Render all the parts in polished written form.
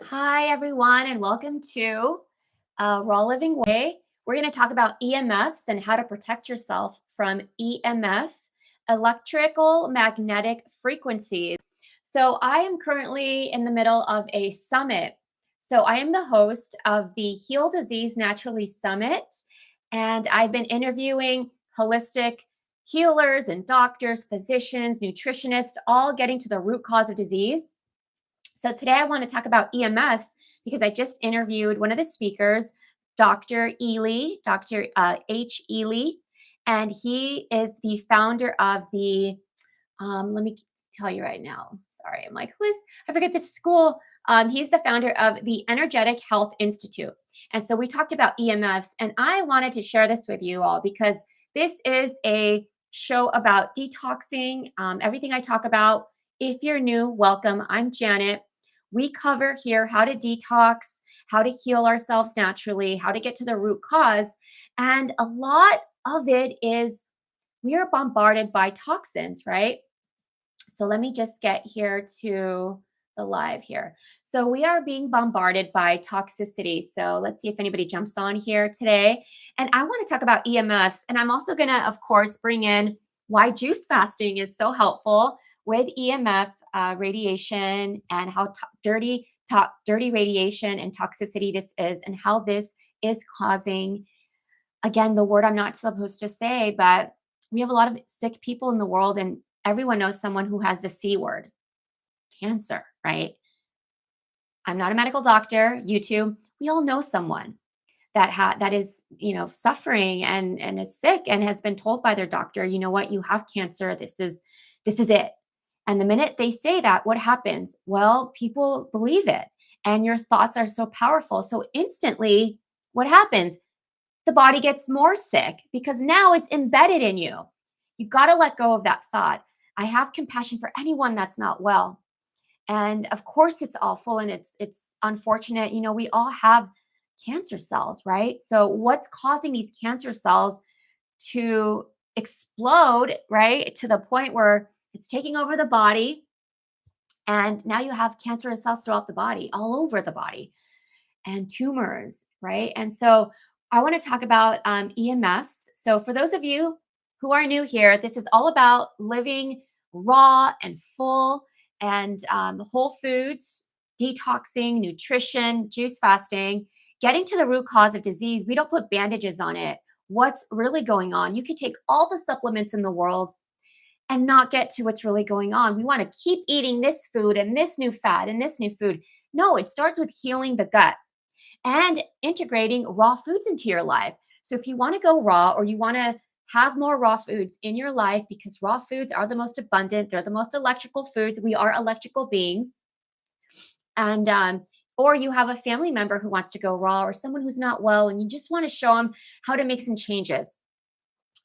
Hi, everyone, and welcome to Raw Living Way. We're going to talk about EMFs and how to protect yourself from EMF, electrical magnetic frequencies. So, I am currently in the middle of a summit. So, I am the host of the Heal Disease Naturally Summit, and I've been interviewing holistic healers and doctors, physicians, nutritionists, all getting to the root cause of disease. So today I want to talk about EMFs because I just interviewed one of the speakers, Dr. Ely, Dr. H. Ely, and he is the founder of the, let me tell you right now. Sorry, I'm like, who is, I forget the school. He's the founder of the Energetic Health Institute. And so we talked about EMFs, and I wanted to share this with you all because this is a show about detoxing, everything I talk about. If you're new, welcome. I'm Janet. We cover here how to detox, how to heal ourselves naturally, how to get to the root cause. And a lot of it is we are bombarded by toxins, right? So let me just get here to the live here. So we are being bombarded by toxicity. So let's see if anybody jumps on here today. And I want to talk about EMFs. And I'm also going to, of course, bring in why juice fasting is so helpful with EMF radiation and how dirty radiation and toxicity this is, and how this is causing, again, the word I'm not supposed to say, but we have a lot of sick people in the world, and everyone knows someone who has the C word, cancer, right? I'm not a medical doctor. You too. We all know someone that is, suffering and is sick and has been told by their doctor, you know what, you have cancer. This is it. And the minute they say that, what happens? Well, people believe it, and your thoughts are so powerful. So instantly, what happens? The body gets more sick because now it's embedded in you. You got to let go of that thought. I have compassion for anyone that's not well. And of course it's awful and it's unfortunate. We all have cancer cells, right? So what's causing these cancer cells to explode, right? To the point where it's taking over the body, and now you have cancerous cells throughout the body, all over the body, and tumors, right? And so I want to talk about EMFs. So for those of you who are new here, this is all about living raw and full and whole foods, detoxing, nutrition, juice fasting, getting to the root cause of disease. We don't put bandages on it. What's really going on? You can take all the supplements in the world and not get to what's really going on. We want to keep eating this food and this new fat and this new food. No, it starts with healing the gut and integrating raw foods into your life. So if you want to go raw, or you want to have more raw foods in your life, because raw foods are the most abundant, they're the most electrical foods. We are electrical beings. And or you have a family member who wants to go raw, or someone who's not well, and you just want to show them how to make some changes.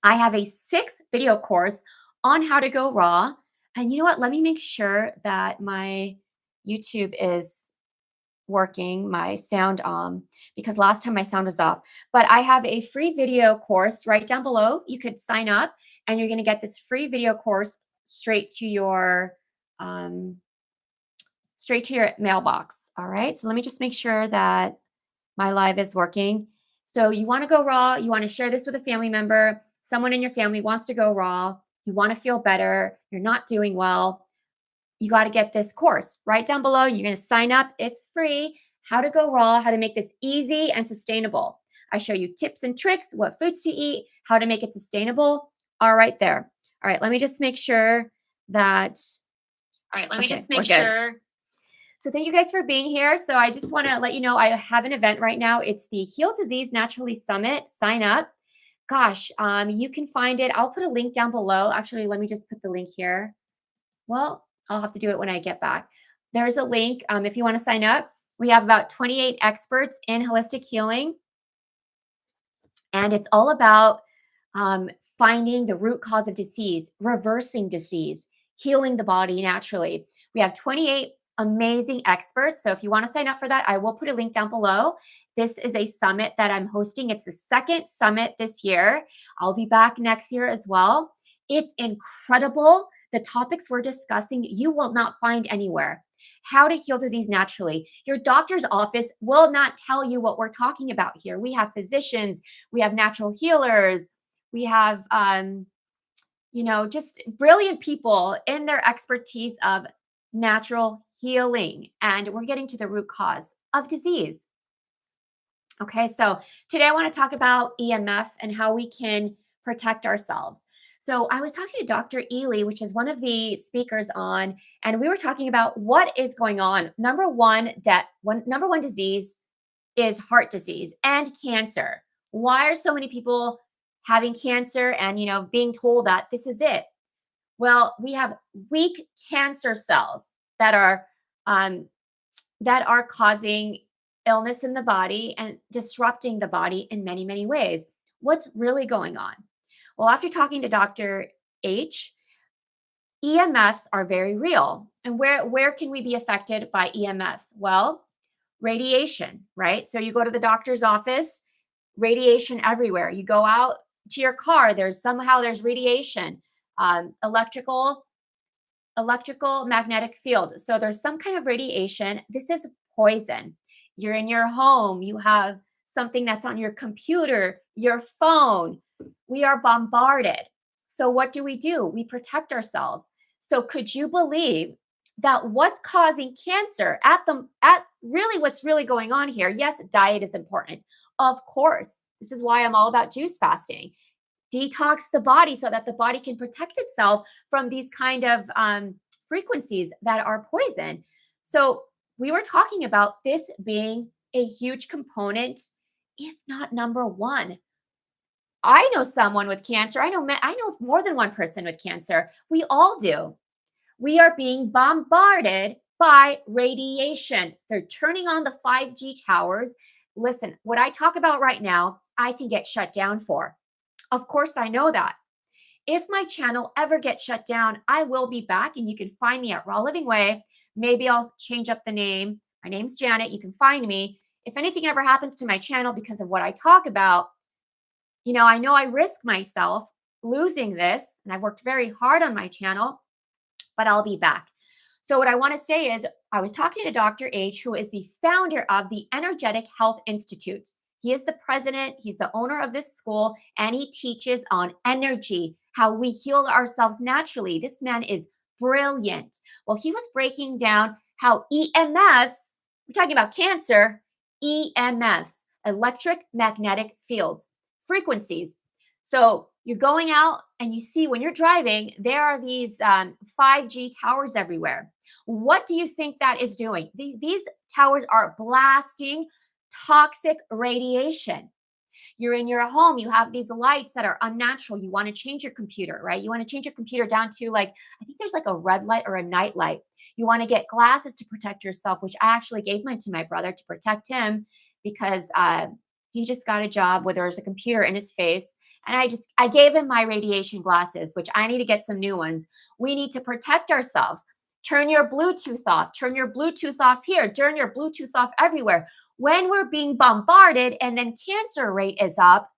I have a 6-video course on how to go raw. And you know what? Let me make sure that my YouTube is working, my sound on, because last time my sound was off. But I have a free video course right down below. You could sign up and you're going to get this free video course straight to your mailbox. All right. So let me just make sure that my live is working. So you want to go raw, you want to share this with a family member, someone in your family wants to go raw, you want to feel better, you're not doing well, you got to get this course right down below. You're going to sign up. It's free. How to go raw, how to make this easy and sustainable. I show you tips and tricks, what foods to eat, how to make it sustainable. All right there. All right, let me just make sure that. All right, let me just make sure. So thank you guys for being here. So I just want to let you know I have an event right now. It's the Heal Disease Naturally Summit. Sign up. Gosh, you can find it. I'll put a link down below. Actually, let me just put the link here. Well, I'll have to do it when I get back. There's a link if you want to sign up. We have about 28 experts in holistic healing. And it's all about finding the root cause of disease, reversing disease, healing the body naturally. We have 28 amazing experts. So if you want to sign up for that, I will put a link down below. This is a summit that I'm hosting. It's the second summit this year. I'll be back next year as well. It's incredible. The topics we're discussing, you will not find anywhere. how to heal disease naturally. Your doctor's office will not tell you what we're talking about here. We have physicians, we have natural healers, we have, just brilliant people in their expertise of natural healing. And we're getting to the root cause of disease. Okay, so today I want to talk about EMF and how we can protect ourselves. So I was talking to Dr. Ely, which is one of the speakers on, and we were talking about what is going on. Number one disease is heart disease and cancer. Why are so many people having cancer and being told that this is it? Well, we have weak cancer cells that are causing illness in the body and disrupting the body in many, many ways. What's really going on? Well, after talking to Dr. H, EMFs are very real. And where can we be affected by EMFs? Well, radiation, right? So you go to the doctor's office, radiation everywhere. You go out to your car, there's radiation, electrical magnetic field. So there's some kind of radiation. This is poison. You're in your home, you have something that's on your computer, your phone. We are bombarded. So what do? We protect ourselves. So could you believe that what's causing cancer what's really going on here? Yes, diet is important. Of course. This is why I'm all about juice fasting. Detox the body so that the body can protect itself from these kind of frequencies that are poison. So we were talking about this being a huge component, if not number one. I know someone with cancer. I know more than one person with cancer. We all do. We are being bombarded by radiation. They're turning on the 5G towers. Listen, what I talk about right now, I can get shut down for. Of course, I know that. If my channel ever gets shut down, I will be back, and you can find me at Raw Living Way. Maybe I'll change up the name. My name's Janet. You can find me. If anything ever happens to my channel because of what I talk about, I know I risk myself losing this, and I've worked very hard on my channel, but I'll be back. So what I want to say is I was talking to Dr. H, who is the founder of the Energetic Health Institute. He is the president, he's the owner of this school, and he teaches on energy, how we heal ourselves naturally. This man is brilliant. Well, he was breaking down how EMFs, we're talking about cancer, EMFs, electric magnetic fields, frequencies. So you're going out and you see when you're driving, there are these 5G towers everywhere. What do you think that is doing? These towers are blasting toxic radiation. You're in your home, you have these lights that are unnatural. You want to change your computer, right? You want to change your computer down to I think there's a red light or a night light. You want to get glasses to protect yourself, which I actually gave mine to my brother to protect him because he just got a job where there's a computer in his face. And I gave him my radiation glasses, which I need to get some new ones. We need to protect ourselves. Turn your Bluetooth off. Turn your Bluetooth off here. Turn your Bluetooth off everywhere. When we're being bombarded and then cancer rate is up,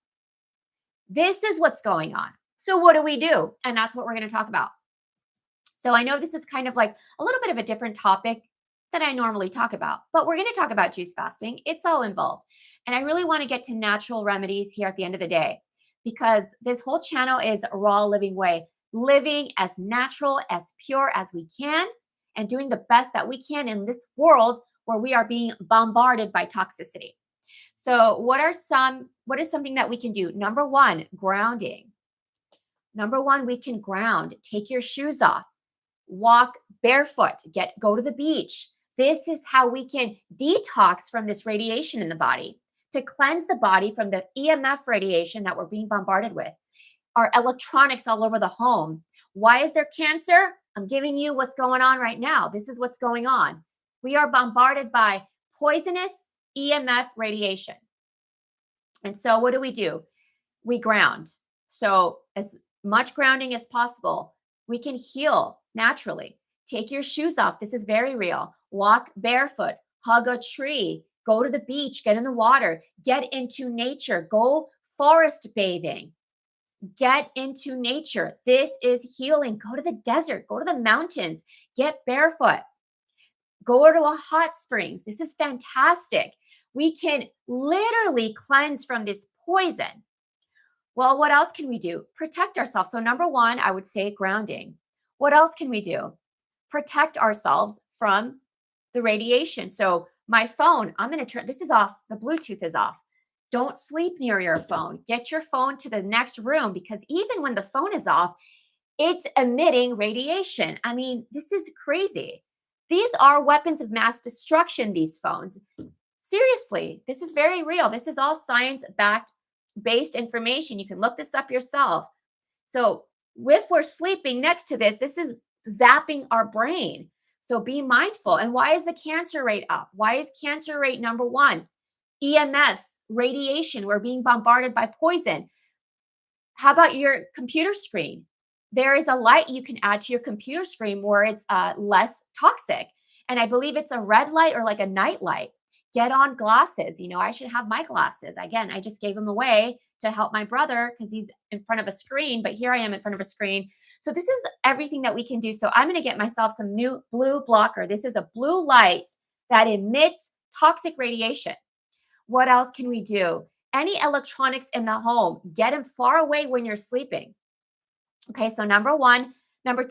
this is what's going on. So what do? And that's what we're going to talk about. So I know this is kind of like a little bit of a different topic than I normally talk about, but we're going to talk about juice fasting. It's all involved. And I really want to get to natural remedies here at the end of the day, because this whole channel is Raw Living Way, living as natural, as pure as we can, and doing the best that we can in this world where we are being bombarded by toxicity. So what is something that we can do? Number one, grounding. Number one, we can ground. Take your shoes off. Walk barefoot. Go to the beach. This is how we can detox from this radiation in the body, to cleanse the body from the EMF radiation that we're being bombarded with. Our electronics all over the home. Why is there cancer? I'm giving you what's going on right now. This is what's going on. We are bombarded by poisonous EMF radiation. And so what do? We ground. So as much grounding as possible, we can heal naturally. Take your shoes off. This is very real. Walk barefoot, hug a tree, go to the beach, get in the water, get into nature, go forest bathing, get into nature. This is healing. Go to the desert, go to the mountains, get barefoot. Go to a hot springs. This is fantastic. We can literally cleanse from this poison. Well, what else can we do? Protect ourselves. So, number one, I would say grounding. What else can we do? Protect ourselves from the radiation. So, my phone, I'm going to turn this is off. The Bluetooth is off. Don't sleep near your phone. Get your phone to the next room because even when the phone is off, it's emitting radiation. I mean, this is crazy. These are weapons of mass destruction, these phones. Seriously, this is very real. This is all science backed based information. You can look this up yourself. So, if we're sleeping next to this is zapping our brain. So, be mindful. And why is the cancer rate up? Why is cancer rate number one? EMFs, radiation, we're being bombarded by poison. How about your computer screen? There is a light you can add to your computer screen where it's less toxic. And I believe it's a red light or like a night light. Get on glasses. You know, I should have my glasses. Again, I just gave them away to help my brother because he's in front of a screen, but here I am in front of a screen. So this is everything that we can do. So I'm going to get myself some new blue blocker. This is a blue light that emits toxic radiation. What else can we do? Any electronics in the home, get them far away when you're sleeping. Okay, so number one. Number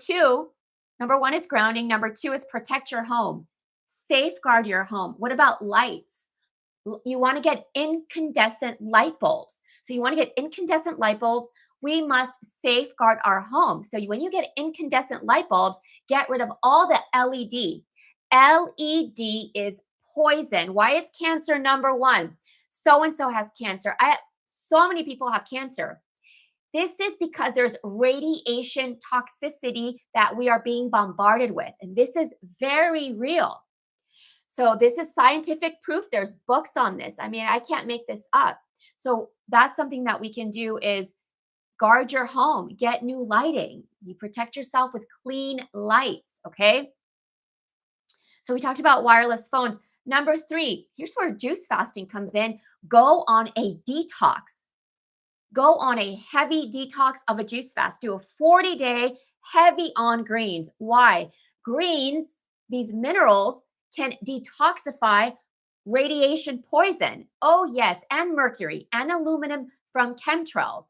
one is grounding. Number two is protect your home. Safeguard your home. What about lights? You want to get incandescent light bulbs. So you want to get incandescent light bulbs. We must safeguard our home. So when you get incandescent light bulbs, get rid of all the LED. LED is poison. Why is cancer number one? So-and-so has cancer. So many people have cancer. This is because there's radiation toxicity that we are being bombarded with. And this is very real. So this is scientific proof. There's books on this. I mean, I can't make this up. So that's something that we can do is guard your home, get new lighting. You protect yourself with clean lights, okay? So we talked about wireless phones. Number three, here's where juice fasting comes in. Go on a detox. Go on a heavy detox of a juice fast. Do a 40-day heavy on greens. Why? Greens, these minerals, can detoxify radiation poison. Oh, yes, and mercury and aluminum from chemtrails.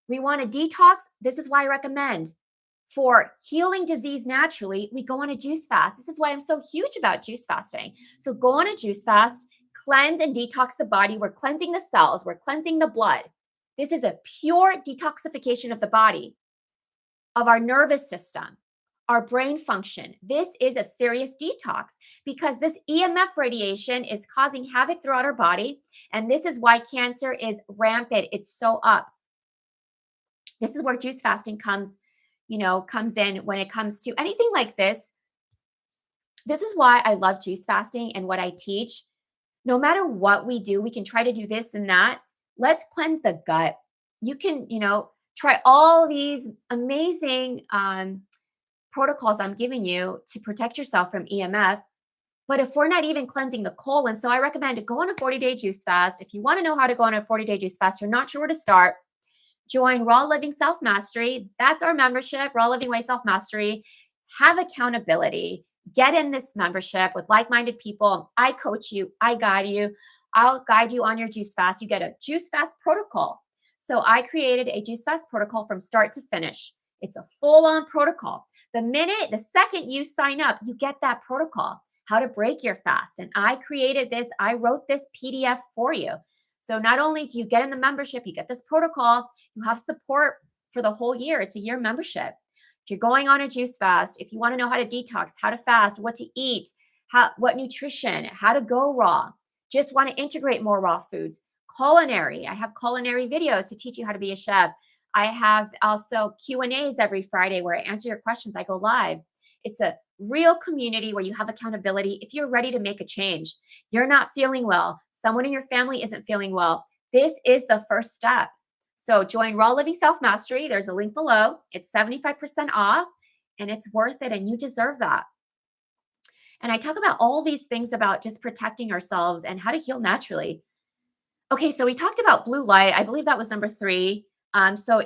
We want to detox. This is why I recommend for healing disease naturally, we go on a juice fast. This is why I'm so huge about juice fasting. So go on a juice fast, cleanse and detox the body. We're cleansing the cells. We're cleansing the blood. This is a pure detoxification of the body, of our nervous system, our brain function. This is a serious detox because this EMF radiation is causing havoc throughout our body. And this is why cancer is rampant. It's so up. This is where juice fasting comes in when it comes to anything like this. This is why I love juice fasting and what I teach. No matter what we do, we can try to do this and that. Let's cleanse the gut. You can, try all these amazing protocols I'm giving you to protect yourself from EMF. But if we're not even cleansing the colon, so I recommend to go on a 40-day juice fast. If you want to know how to go on a 40-day juice fast, you're not sure where to start, join Raw Living Self Mastery. That's our membership, Raw Living Way Self Mastery. Have accountability. Get in this membership with like-minded people. I coach you. I guide you. I'll guide you on your juice fast. You get a juice fast protocol. So I created a juice fast protocol from start to finish. It's a full-on protocol. The second you sign up, you get that protocol, how to break your fast. And I created this. I wrote this PDF for you. So not only do you get in the membership, you get this protocol, you have support for the whole year. It's a year membership. If you're going on a juice fast, if you want to know how to detox, how to fast, what to eat, what nutrition, how to go raw, just want to integrate more raw foods, culinary. I have culinary videos to teach you how to be a chef. I have also Q&As every Friday where I answer your questions. I go live. It's a real community where you have accountability. If you're ready to make a change, you're not feeling well, someone in your family isn't feeling well, this is the first step. So join Raw Living Self Mastery. There's a link below. It's 75% off and it's worth it and you deserve that. And I talk about all these things about just protecting ourselves and how to heal naturally. Okay, so we talked about blue light. I believe that was number 3. So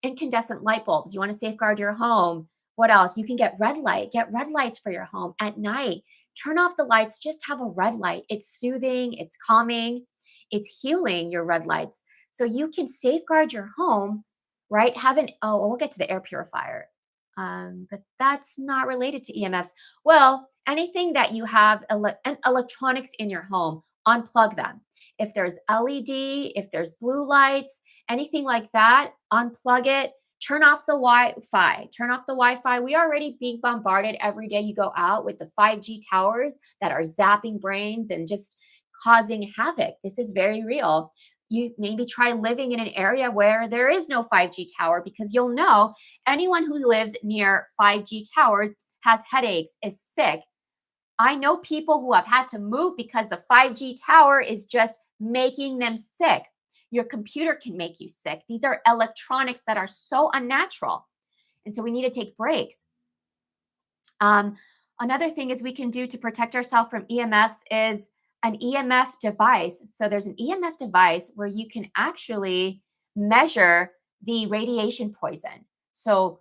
incandescent light bulbs. You want to safeguard your home. What else? You can get red light. Get red lights for your home at night. Turn off the lights. Just have a red light. It's soothing. It's calming. It's healing your red lights. So you can safeguard your home, right? We'll get to the air purifier. But that's not related to EMFs. Well, anything that you have electronics in your home, unplug them. If there's LED, if there's blue lights, anything like that, unplug it. Turn off the Wi-Fi. Turn off the Wi-Fi. We are already being bombarded every day you go out with the 5G towers that are zapping brains and just causing havoc. This is very real. You maybe try living in an area where there is no 5G tower, because you'll know anyone who lives near 5G towers has headaches, is sick. I know people who have had to move because the 5G tower is just making them sick. Your computer can make you sick. These are electronics that are so unnatural. And so we need to take breaks. Another thing is we can do to protect ourselves from EMFs is an EMF device. So there's an EMF device where you can actually measure the radiation poison. So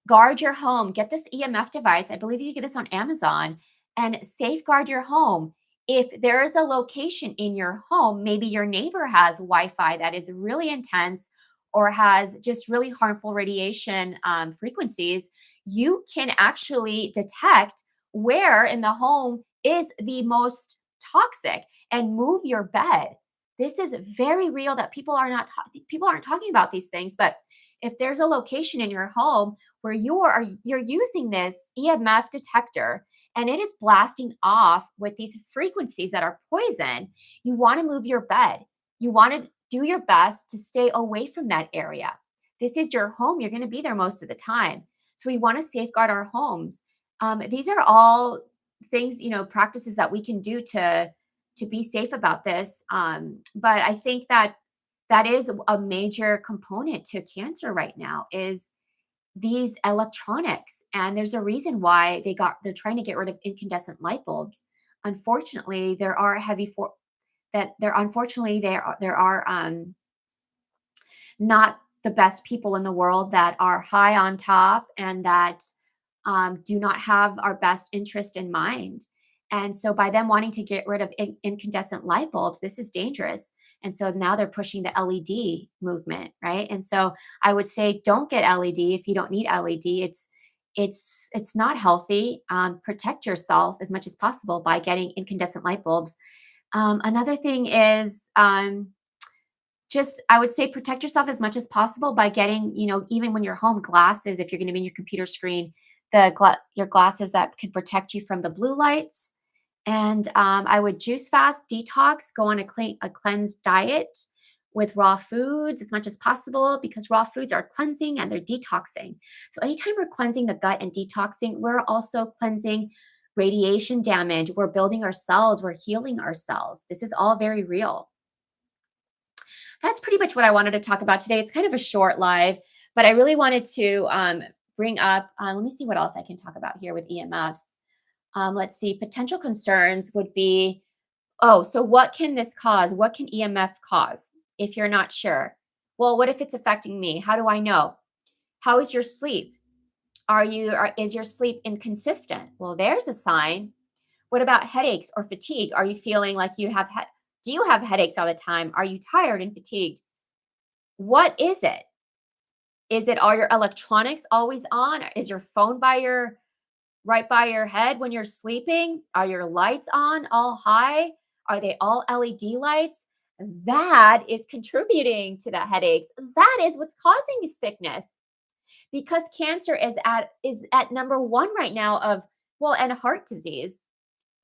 guard your home, get this EMF device. I believe you get this on Amazon, and safeguard your home. If there is a location in your home, maybe your neighbor has Wi-Fi that is really intense or has just really harmful radiation frequencies, you can actually detect where in the home is the most toxic and move your bed. This is very real that people aren't talking about these things. But if there's a location in your home where you're using this EMF detector and it is blasting off with these frequencies that are poison, you want to move your bed. You want to do your best to stay away from that area. This is your home. You're going to be there most of the time. So we want to safeguard our homes. These are all things, practices that we can do to be safe about this. But I think that is a major component to cancer right now is these electronics. And there's a reason why they're trying to get rid of incandescent light bulbs. Unfortunately, there are not the best people in the world that are high on top and that do not have our best interest in mind. And so by them wanting to get rid of incandescent light bulbs, this is dangerous. And so now they're pushing the LED movement, right? And so I would say don't get LED if you don't need LED. It's not healthy. Protect yourself as much as possible by getting incandescent light bulbs. Another thing is I would say protect yourself as much as possible by getting, even when you're home, glasses, if you're going to be in your computer screen, your glasses that can protect you from the blue lights. And I would juice fast, detox, go on a cleansed diet with raw foods as much as possible, because raw foods are cleansing and they're detoxing. So anytime we're cleansing the gut and detoxing, we're also cleansing radiation damage. We're building our cells. We're healing our cells. This is all very real. That's pretty much what I wanted to talk about today. It's kind of a short live, but I really wanted to bring up, let me see what else I can talk about here with EMFs. Let's see, potential concerns would be, so what can this cause? What can EMF cause if you're not sure? Well, what if it's affecting me? How do I know? How is your sleep? Is your sleep inconsistent? Well, there's a sign. What about headaches or fatigue? Are you feeling like do you have headaches all the time? Are you tired and fatigued? What is it? Are your electronics always on? Is your phone right by your head when you're sleeping? Are your lights on all high? Are they all LED lights? That is contributing to the headaches. That is what's causing the sickness. Because cancer is at number 1 right now and heart disease.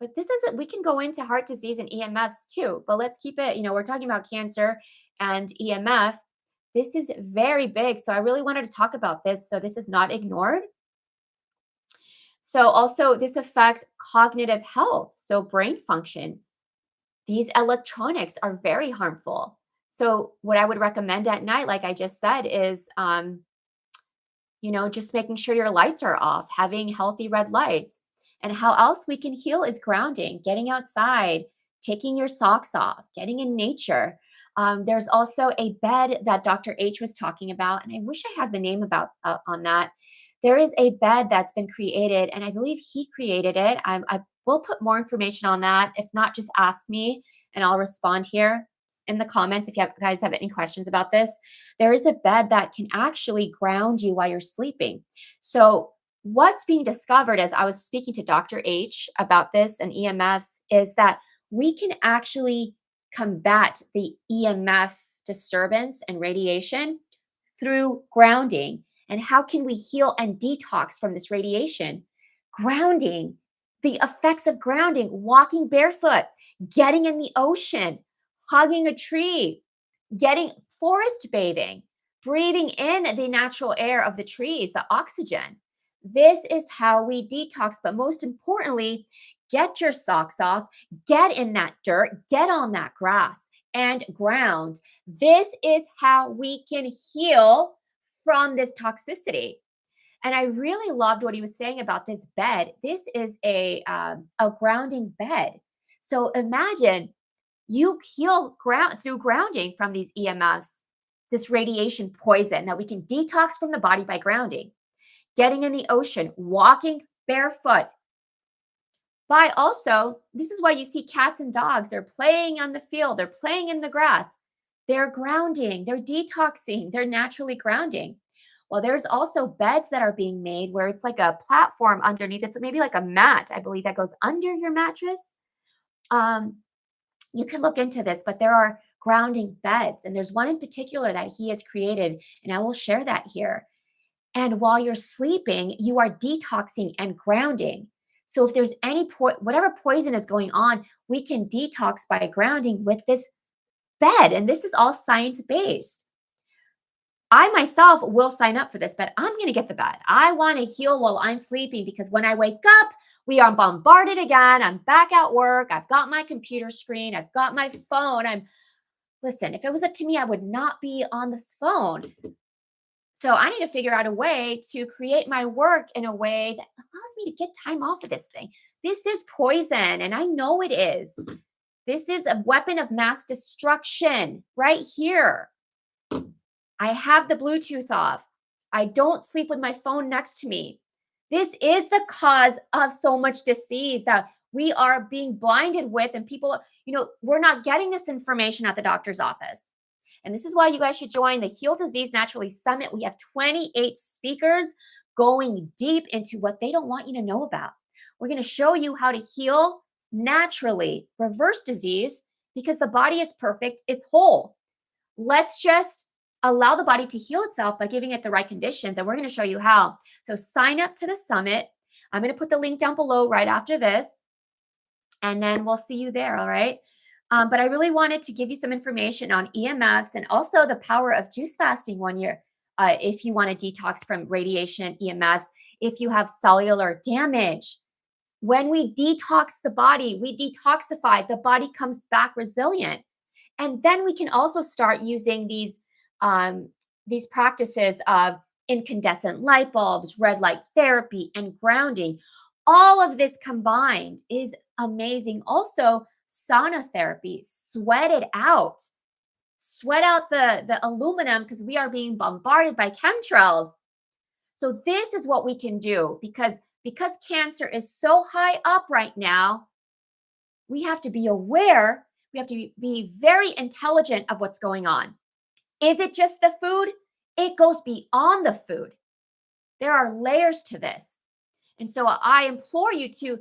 But we can go into heart disease and EMFs too, but let's keep it, we're talking about cancer and EMF. This is very big. So I really wanted to talk about this. So this is not ignored. So also this affects cognitive health. So brain function. These electronics are very harmful. So what I would recommend at night, like I just said, is, just making sure your lights are off, having healthy red lights. And how else we can heal is grounding, getting outside, taking your socks off, getting in nature. There's also a bed that Dr. H was talking about, and I wish I had the name on that. there is a bed that's been created, and I believe he created it. I will put more information on that. If not, just ask me and I'll respond here in the comments if you guys have any questions about this. There is a bed that can actually ground you while you're sleeping. So what's being discovered, as I was speaking to Dr. H about this and EMFs, is that we can actually combat the EMF disturbance and radiation through grounding. And how can we heal and detox from this radiation? Grounding, the effects of grounding, walking barefoot, getting in the ocean, hugging a tree, getting forest bathing, breathing in the natural air of the trees, the oxygen. This is how we detox. But most importantly, get your socks off, get in that dirt, get on that grass and ground. This is how we can heal from this toxicity. And I really loved what he was saying about this bed. This is a grounding bed. So imagine you heal through grounding from these EMFs, this radiation poison that we can detox from the body by grounding, getting in the ocean, walking barefoot. By also, this is why you see cats and dogs, they're playing on the field, they're playing in the grass. They're grounding, they're detoxing, they're naturally grounding. Well, there's also beds that are being made where it's like a platform underneath. It's maybe like a mat, I believe, that goes under your mattress. You can look into this, but there are grounding beds. And there's one in particular that he has created, and I will share that here. And while you're sleeping, you are detoxing and grounding. So if there's any whatever poison is going on, we can detox by grounding with this bed. And this is all science-based. I myself will sign up for this, but I'm going to get the bed. I want to heal while I'm sleeping, because when I wake up, we are bombarded again. I'm back at work. I've got my computer screen. I've got my phone. Listen, if it was up to me, I would not be on this phone. So I need to figure out a way to create my work in a way that allows me to get time off of this thing. This is poison, and I know it is. This is a weapon of mass destruction right here. I have the Bluetooth off. I don't sleep with my phone next to me. This is the cause of so much disease that we are being blinded with, and people, we're not getting this information at the doctor's office. And this is why you guys should join the Heal Disease Naturally Summit. We have 28 speakers going deep into what they don't want you to know about. We're going to show you how to heal naturally, reverse disease, because the body is perfect. It's whole. Let's just allow the body to heal itself by giving it the right conditions. And we're going to show you how. So sign up to the summit. I'm going to put the link down below right after this. And then we'll see you there. All right. But I really wanted to give you some information on EMFs and also the power of juice fasting 1 year. If you want to detox from radiation, EMFs, if you have cellular damage, when we detox the body, we detoxify, the body comes back resilient. And then we can also start using these practices of incandescent light bulbs, red light therapy, and grounding. All of this combined is amazing. Also, sauna therapy, sweat out the aluminum, because we are being bombarded by chemtrails. So this is what we can do, because cancer is so high up right now. We have to be aware. We have to be very intelligent of what's going on. Is it just the food? It goes beyond the food. There are layers to this. And so I implore you to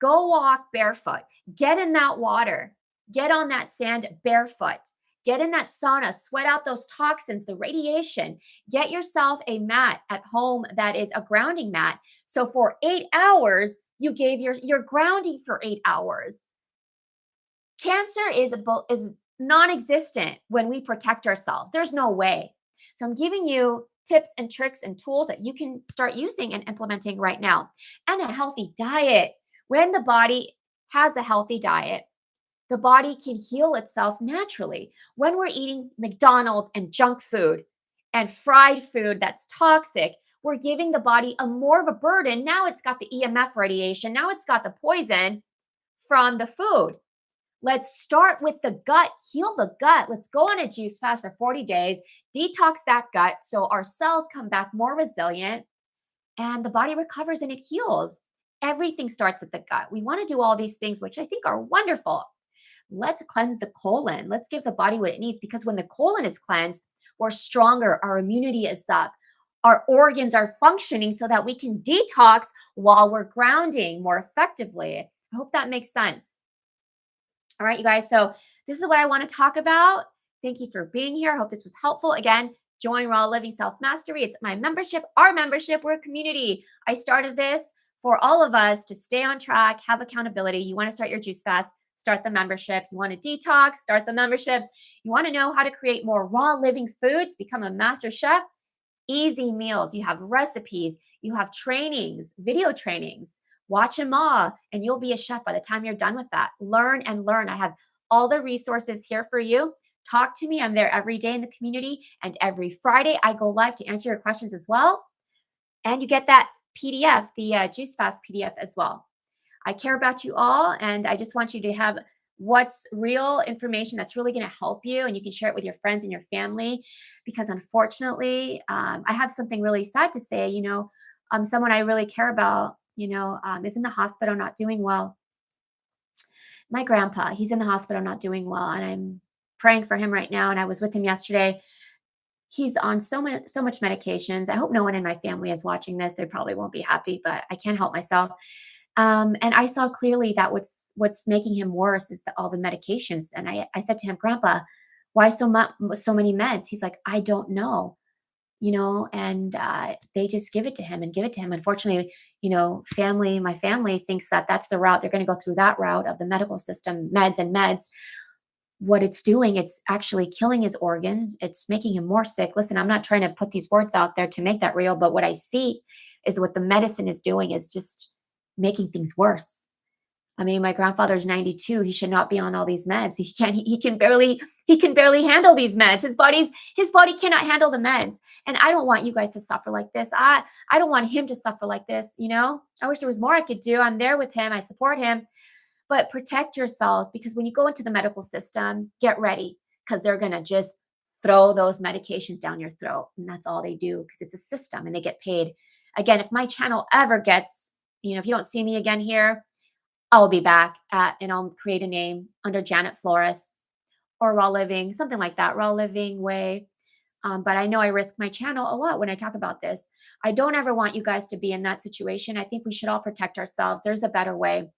go walk barefoot, get in that water, get on that sand barefoot, get in that sauna, sweat out those toxins, the radiation, get yourself a mat at home that is a grounding mat. So for 8 hours, you gave your grounding for 8 hours. Cancer is non-existent when we protect ourselves. There's no way. So I'm giving you tips and tricks and tools that you can start using and implementing right now. And a healthy diet. When the body has a healthy diet, the body can heal itself naturally. When we're eating McDonald's and junk food and fried food that's toxic, we're giving the body more of a burden. Now it's got the EMF radiation. Now it's got the poison from the food. Let's start with the gut, heal the gut. Let's go on a juice fast for 40 days, detox that gut so our cells come back more resilient. and the body recovers and it heals. Everything starts at the gut. We want to do all these things, which I think are wonderful. Let's cleanse the colon. Let's give the body what it needs, because when the colon is cleansed, we're stronger. Our immunity is up. Our organs are functioning so that we can detox while we're grounding more effectively. I hope that makes sense. All right, you guys. So this is what I want to talk about. Thank you for being here. I hope this was helpful. Again, join Raw Living Self Mastery. It's my membership, our membership. We're a community. I started this for all of us to stay on track, have accountability. You want to start your juice fast, start the membership. You want to detox, start the membership. You want to know how to create more raw living foods, become a master chef, easy meals. You have recipes, you have trainings, video trainings. Watch them all, and you'll be a chef by the time you're done with that. Learn and learn. I have all the resources here for you. Talk to me. I'm there every day in the community, and every Friday I go live to answer your questions as well. And you get that PDF, the Juice Fast PDF as well. I care about you all, and I just want you to have what's real information that's really going to help you, and you can share it with your friends and your family, because unfortunately, I have something really sad to say. Someone I really care about, is in the hospital not doing well. My grandpa, he's in the hospital not doing well, and I'm praying for him right now, and I was with him yesterday. He's on so much medications. I hope no one in my family is watching this. They probably won't be happy, but I can't help myself. And I saw clearly that what's making him worse is all the medications. And I said to him, Grandpa, why so many meds? He's like, I don't know, and they just give it to him and give it to him. Unfortunately, my family thinks that that's the route. They're going to go through that route of the medical system, meds. What it's doing, it's actually killing his organs. It's making him more sick. Listen, I'm not trying to put these words out there to make that real, but what I see is what the medicine is doing is just making things worse. I mean, my grandfather's 92. He should not be on all these meds. He can barely handle these meds. His body cannot handle the meds. And I don't want you guys to suffer like this. I don't want him to suffer like this. I wish there was more I could do. I'm there with him. I support him. But protect yourselves, because when you go into the medical system, get ready, because they're going to just throw those medications down your throat. And that's all they do, because it's a system and they get paid. Again, if my channel ever gets, if you don't see me again here, I'll be back and I'll create a name under Janet Flores or Raw Living, something like that, Raw Living Way. But I know I risk my channel a lot when I talk about this. I don't ever want you guys to be in that situation. I think we should all protect ourselves. There's a better way.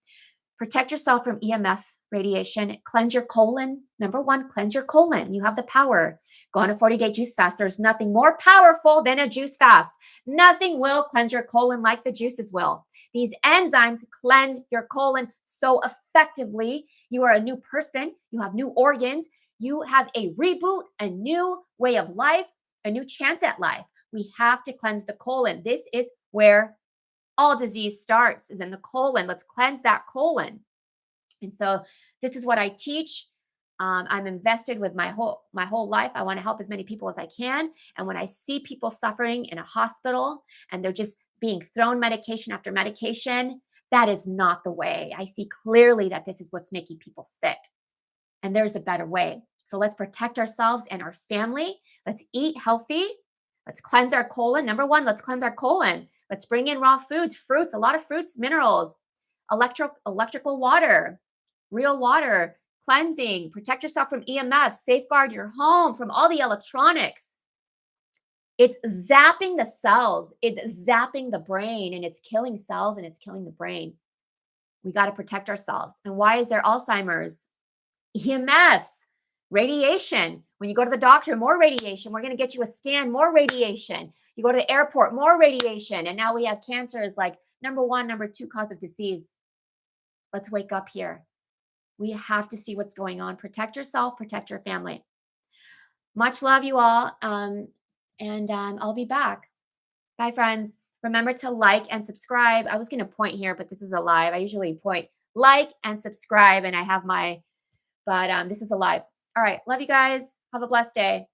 Protect yourself from EMF radiation. Cleanse your colon. Number one, cleanse your colon. You have the power. Go on a 40-day juice fast. There's nothing more powerful than a juice fast. Nothing will cleanse your colon like the juices will. These enzymes cleanse your colon so effectively. You are a new person. You have new organs. You have a reboot, a new way of life, a new chance at life. We have to cleanse the colon. This is where all disease starts, is in the colon. Let's cleanse that colon. And so this is what I teach. I'm invested with my whole life. I want to help as many people as I can. And when I see people suffering in a hospital and they're just being thrown medication after medication, that is not the way. I see clearly that this is what's making people sick. And there's a better way. So let's protect ourselves and our family. Let's eat healthy. Let's cleanse our colon. Number one, let's cleanse our colon. Let's bring in raw foods, fruits, a lot of fruits, minerals, electrical water, real water, cleansing, protect yourself from EMFs, safeguard your home from all the electronics. It's zapping the cells. It's zapping the brain, and it's killing cells and it's killing the brain. We got to protect ourselves. And why is there Alzheimer's? EMFs, radiation. When you go to the doctor, more radiation. We're going to get you a scan, more radiation. You go to the airport, more radiation. And now we have cancer as like number one, number two cause of disease. Let's wake up here. We have to see what's going on. Protect yourself, protect your family. Much love, you all. And I'll be back. Bye, friends. Remember to like and subscribe. I was going to point here, but this is a live. I usually point like and subscribe, and I have my, but this is a live. All right. Love you guys. Have a blessed day.